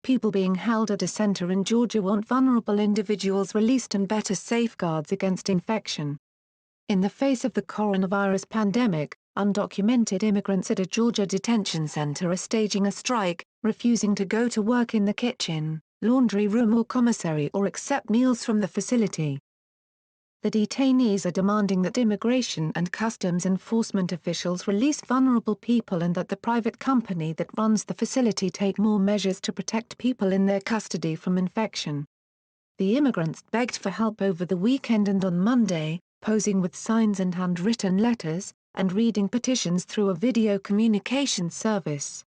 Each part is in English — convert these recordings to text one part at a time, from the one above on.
people being held at a center in Georgia want vulnerable individuals released and better safeguards against infection. In the face of the coronavirus pandemic, undocumented immigrants at a Georgia detention center are staging a strike, refusing to go to work in the kitchen, laundry room or commissary or accept meals from the facility. The detainees are demanding that Immigration and Customs Enforcement officials release vulnerable people and that the private company that runs the facility take more measures to protect people in their custody from infection. The immigrants begged for help over the weekend and on Monday, posing with signs and handwritten letters, and reading petitions through a video communication service.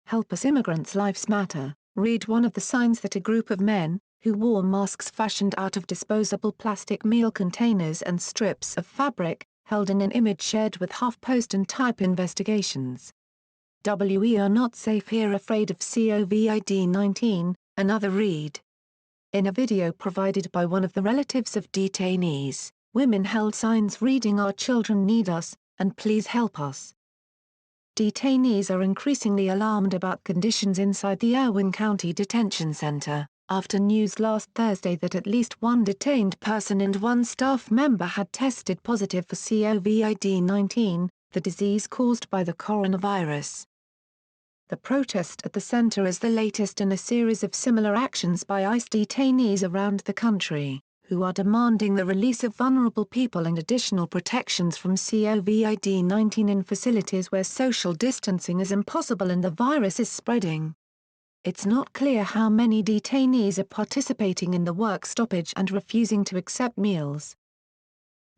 "Help us immigrants, lives matter," read one of the signs that a group of men, who wore masks fashioned out of disposable plastic meal containers and strips of fabric, held in an image shared with HuffPost and Type Investigations. "We are not safe here, afraid of COVID-19, another read. In a video provided by one of the relatives of detainees, women held signs reading "Our children need us," and "Please help us." Detainees are increasingly alarmed about conditions inside the Irwin County Detention Center, after news last Thursday that at least one detained person and one staff member had tested positive for COVID-19, the disease caused by the coronavirus. The protest at the center is the latest in a series of similar actions by ICE detainees around the country, who are demanding the release of vulnerable people and additional protections from COVID-19 in facilities where social distancing is impossible and the virus is spreading. It's not clear how many detainees are participating in the work stoppage and refusing to accept meals.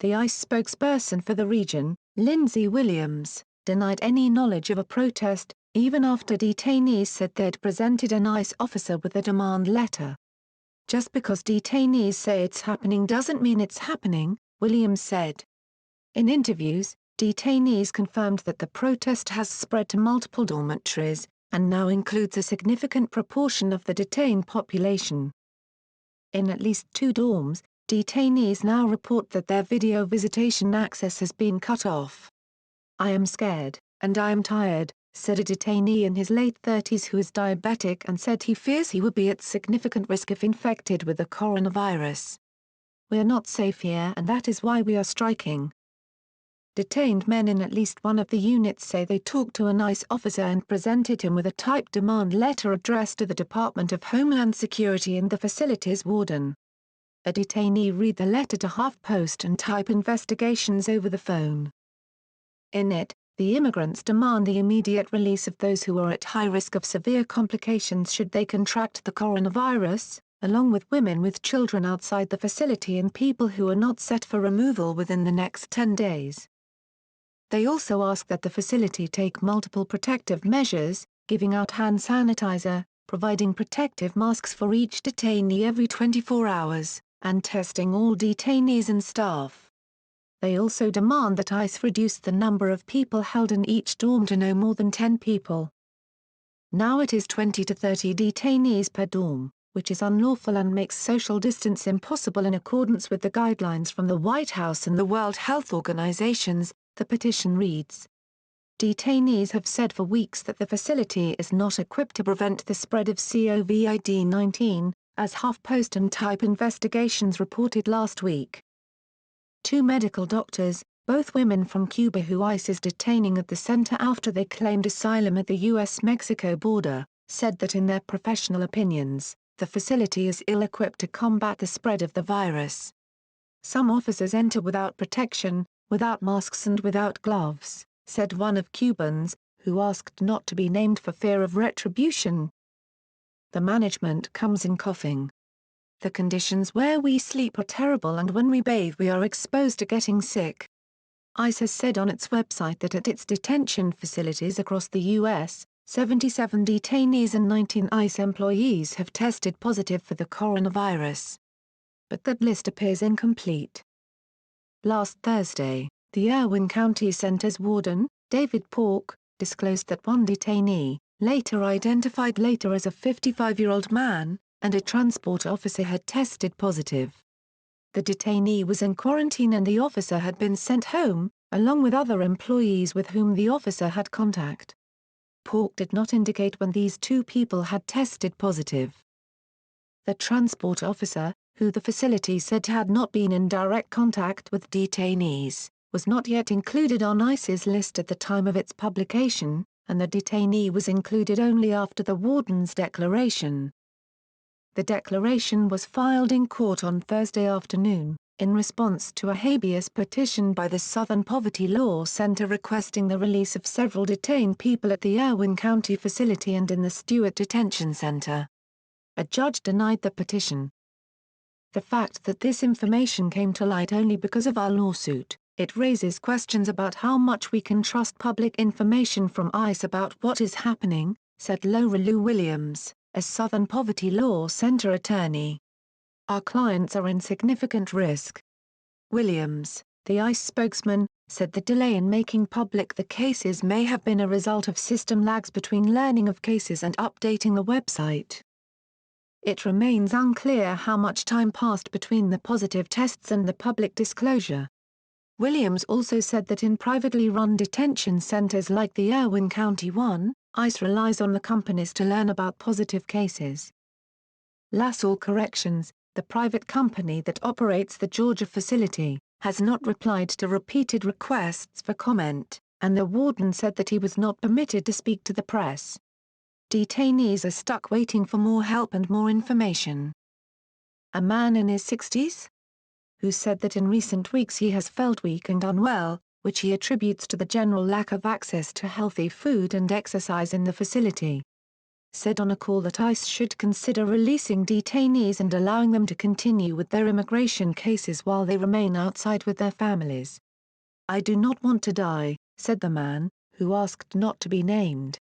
The ICE spokesperson for the region, Lindsay Williams, denied any knowledge of a protest, even after detainees said they'd presented an ICE officer with a demand letter. "Just because detainees say it's happening doesn't mean it's happening," Williams said. In interviews, detainees confirmed that the protest has spread to multiple dormitories, and now includes a significant proportion of the detained population. In at least 2 dorms, detainees now report that their video visitation access has been cut off. "I am scared, and I am tired," said a detainee in his late 30s who is diabetic and said he fears he would be at significant risk if infected with the coronavirus. "We're not safe here and that is why we are striking." Detained men in at least one of the units say they talked to an ICE officer and presented him with a typed demand letter addressed to the Department of Homeland Security and the facility's warden. A detainee read the letter to HuffPost and Type Investigations over the phone. In it, the immigrants demand the immediate release of those who are at high risk of severe complications should they contract the coronavirus, along with women with children outside the facility and people who are not set for removal within the next 10 days. They also ask that the facility take multiple protective measures, giving out hand sanitizer, providing protective masks for each detainee every 24 hours, and testing all detainees and staff. They also demand that ICE reduce the number of people held in each dorm to no more than 10 people. Now it is 20 to 30 detainees per dorm, which is unlawful and makes social distance impossible in accordance with the guidelines from the White House and the World Health Organizations, the petition reads. Detainees have said for weeks that the facility is not equipped to prevent the spread of COVID-19, as HuffPost and Type Investigations reported last week. 2 medical doctors, both women from Cuba who ICE is detaining at the center after they claimed asylum at the U.S.-Mexico border, said that in their professional opinions, the facility is ill-equipped to combat the spread of the virus. "Some officers enter without protection, without masks and without gloves," said one of Cubans, who asked not to be named for fear of retribution. "The management comes in coughing. The conditions where we sleep are terrible and when we bathe we are exposed to getting sick." ICE has said on its website that at its detention facilities across the U.S., 77 detainees and 19 ICE employees have tested positive for the coronavirus. But that list appears incomplete. Last Thursday, the Irwin County Center's warden, David Pork, disclosed that one detainee, later identified later as a 55-year-old man, and a transport officer had tested positive. The detainee was in quarantine and the officer had been sent home, along with other employees with whom the officer had contact. report did not indicate when these two people had tested positive. The transport officer, who the facility said had not been in direct contact with detainees, was not yet included on ICE's list at the time of its publication, and the detainee was included only after the warden's declaration. The declaration was filed in court on Thursday afternoon, in response to a habeas petition by the Southern Poverty Law Center requesting the release of several detained people at the Irwin County facility and in the Stewart Detention Center. A judge denied the petition. The fact that this information came to light only because of our lawsuit, it raises questions about how much we can trust public information from ICE about what is happening, said Laura Lou Williams, a Southern Poverty Law Center attorney. Our clients are in significant risk. Williams, the ICE spokesman, said the delay in making public the cases may have been a result of system lags between learning of cases and updating the website. It remains unclear how much time passed between the positive tests and the public disclosure. Williams also said that in privately run detention centers like the Irwin County one, ICE relies on the companies to learn about positive cases. LaSalle Corrections, the private company that operates the Georgia facility, has not replied to repeated requests for comment, and the warden said that he was not permitted to speak to the press. Detainees are stuck waiting for more help and more information. A man in his 60s? Who said that in recent weeks he has felt weak and unwell, which he attributes to the general lack of access to healthy food and exercise in the facility. Said on a call that ICE should consider releasing detainees and allowing them to continue with their immigration cases while they remain outside with their families. I do not want to die, said the man, who asked not to be named.